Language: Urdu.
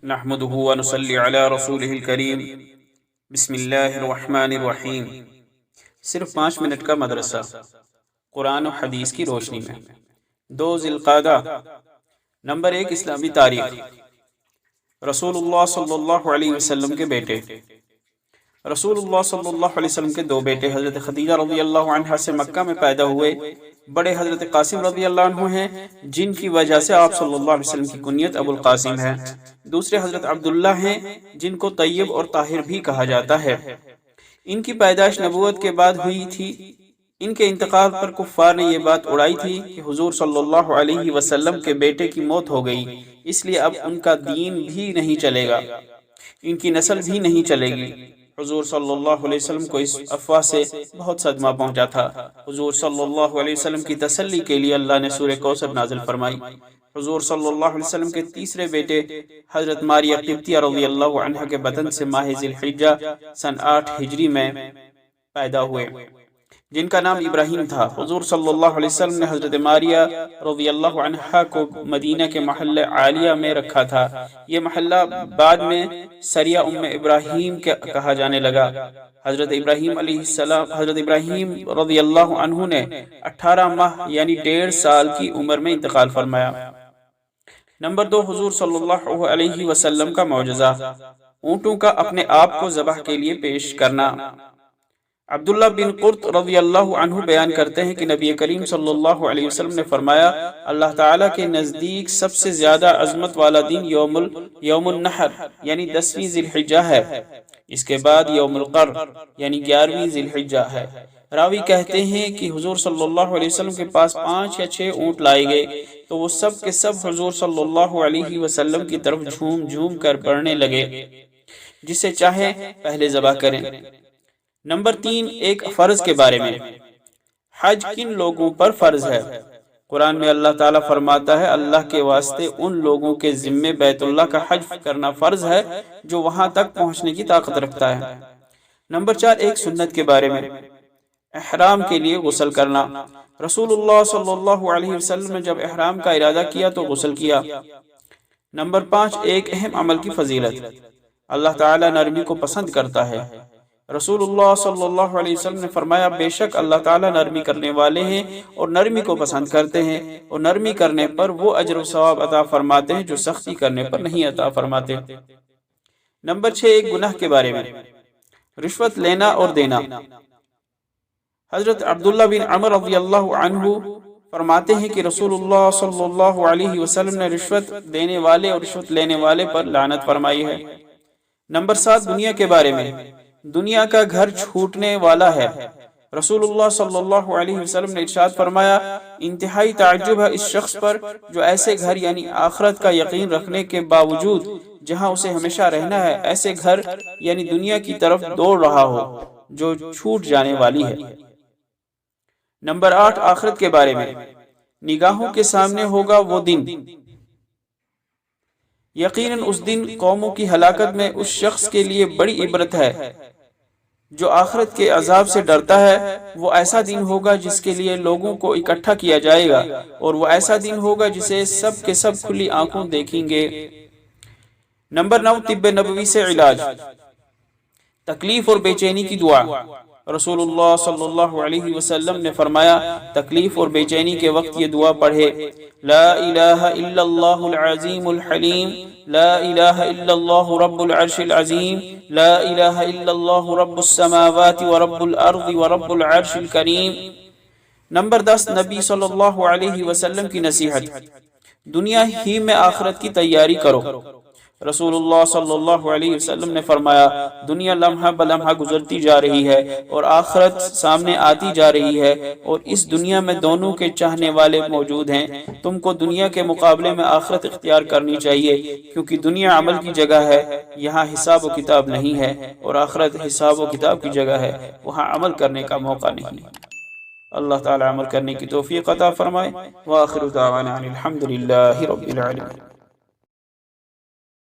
نحمده ونصلي على رسوله الكريم بسم اللہ الرحمن الرحیم۔ صرف 5 منٹ کا مدرسہ قرآن و حدیث کی روشنی میں۔ 2 ذی القعدہ۔ نمبر 1، اسلامی تاریخ۔ رسول اللہ صلی اللہ علیہ وسلم کے بیٹے۔ رسول اللہ صلی اللہ علیہ وسلم کے 2 بیٹے حضرت خدیجہ رضی اللہ عنہ سے مکہ میں پیدا ہوئے۔ بڑے حضرت قاسم رضی اللہ عنہ ہیں، جن کی وجہ سے آپ صلی اللہ علیہ وسلم کی کنیت ابو القاسم ہے۔ دوسرے حضرت عبداللہ ہیں، جن کو طیب اور طاہر بھی کہا جاتا ہے۔ ان کی پیدائش نبوت کے بعد ہوئی تھی۔ ان کے انتقال پر کفار نے یہ بات اڑائی تھی کہ حضور صلی اللہ علیہ وسلم کے بیٹے کی موت ہو گئی، اس لیے اب ان کا دین بھی نہیں چلے گا، ان کی نسل بھی نہیں چلے گی۔ حضور صلی اللہ علیہ وسلم کو اس افواہ سے بہت صدمہ پہنچا تھا۔ حضور صلی اللہ علیہ وسلم کی تسلی کے لیے اللہ نے سورہ کوثر نازل فرمائی۔ حضور صلی اللہ علیہ وسلم کے تیسرے بیٹے حضرت ماریہ قبطیہ رضی اللہ عنہ کے بدن سے ماہ ذی الحجہ سن 8 ہجری میں پیدا ہوئے، جن کا نام ابراہیم تھا۔ حضور صلی اللہ علیہ وسلم نے حضرت ماریہ رضی اللہ عنہ کو مدینہ کے محلہ عالیہ میں رکھا تھا۔ یہ محلہ بعد میں سریہ ابراہیم کہا جانے لگا۔ حضرت ابراہیم علیہ السلام، حضرت ابراہیم رضی اللہ عنہ نے 18 ماہ یعنی 1.5 سال کی عمر میں انتقال فرمایا۔ نمبر 2، حضور صلی اللہ علیہ وسلم کا معجزہ، اونٹوں کا اپنے آپ کو ذبح کے لیے پیش کرنا۔ عبداللہ بن قرط رضی اللہ عنہ بیان کرتے ہیں کہ نبی کریم صلی اللہ علیہ وسلم نے فرمایا، اللہ تعالیٰ کے نزدیک سب سے زیادہ عظمت والا دن یوم النحر یعنی 10ویں ذی الحجہ ہے، اس کے بعد یوم القر یعنی 11ویں ذی الحجہ ہے۔ راوی کہتے ہیں کہ حضور صلی اللہ علیہ وسلم کے پاس 5 یا 6 اونٹ لائے گئے تو وہ سب کے سب حضور صلی اللہ علیہ وسلم کی طرف جھوم جھوم کر بڑھنے لگے، جسے چاہے پہلے ذبح کریں۔ نمبر 3، ایک فرض کے بارے میں۔ حج کن لوگوں پر فرض ہے؟ قرآن میں اللہ تعالیٰ فرماتا ہے، اللہ کے واسطے ان لوگوں کے ذمے بیت اللہ کا حج کرنا فرض ہے جو وہاں تک پہنچنے کی طاقت رکھتا ہے۔ نمبر 4، ایک سنت کے بارے میں۔ احرام کے لیے غسل کرنا۔ رسول اللہ صلی اللہ علیہ وسلم نے جب احرام کا ارادہ کیا تو غسل کیا۔ نمبر 5، ایک اہم عمل کی فضیلت۔ اللہ تعالیٰ نرمی کو پسند کرتا ہے۔ رسول اللہ صلی اللہ علیہ وسلم نے فرمایا، بے شک اللہ تعالیٰ نرمی کرنے والے ہیں اور نرمی کو پسند کرتے ہیں، اور نرمی کرنے پر وہ اجر و ثواب عطا فرماتے ہیں جو سختی کرنے پر نہیں عطا فرماتے۔ نمبر 6، ایک گناہ کے بارے میں۔ رشوت لینا اور دینا۔ حضرت عبداللہ بن عمر رضی اللہ عنہ فرماتے ہیں کہ رسول اللہ صلی اللہ علیہ وسلم نے رشوت دینے والے اور رشوت لینے والے پر لعنت فرمائی ہے۔ نمبر 7، دنیا کے بارے میں۔ دنیا کا گھر چھوٹنے والا ہے۔ رسول اللہ صلی اللہ علیہ وسلم نے ارشاد فرمایا، انتہائی تعجب ہے اس شخص پر جو ایسے گھر یعنی آخرت کا یقین رکھنے کے باوجود جہاں اسے ہمیشہ رہنا ہے، ایسے گھر یعنی دنیا کی طرف دوڑ رہا ہو جو چھوٹ جانے والی ہے۔ نمبر 8، آخرت کے بارے میں۔ نگاہوں کے سامنے ہوگا وہ دن، یقیناً اس دن قوموں کی ہلاکت میں اس شخص کے لیے بڑی عبرت ہے جو آخرت کے عذاب سے ڈرتا ہے۔ وہ ایسا دن ہوگا جس کے لیے لوگوں کو اکٹھا کیا جائے گا، اور وہ ایسا دن ہوگا جسے سب کے سب کھلی آنکھوں دیکھیں گے۔ نمبر 9، طب نبوی سے علاج۔ تکلیف اور بے چینی کی دعا۔ رسول اللہ صلی اللہ علیہ وسلم نے فرمایا، تکلیف اور بے چینی کے وقت یہ دعا پڑھے، لا الہ الا اللہ العظیم الحلیم، لا الہ الا اللہ رب العرش العظیم، لا الہ الا اللہ رب السماوات ورب الارض ورب العرش الکریم۔ نمبر 10، نبی صلی اللہ علیہ وسلم کی نصیحت۔ دنیا ہی میں آخرت کی تیاری کرو۔ رسول اللہ صلی اللہ علیہ وسلم نے فرمایا، دنیا لمحہ بلمحہ گزرتی جا رہی ہے اور آخرت سامنے آتی جا رہی ہے، اور اس دنیا میں دونوں کے چاہنے والے موجود ہیں۔ تم کو دنیا کے مقابلے میں آخرت اختیار کرنی چاہیے، کیونکہ دنیا عمل کی جگہ ہے، یہاں حساب و کتاب نہیں ہے، اور آخرت حساب و کتاب کی جگہ ہے، وہاں عمل کرنے کا موقع نہیں۔ اللہ تعالی عمل کرنے کی توفیق عطا فرمائے۔ وآخر دعوانا الحمد للہ رب العالمین۔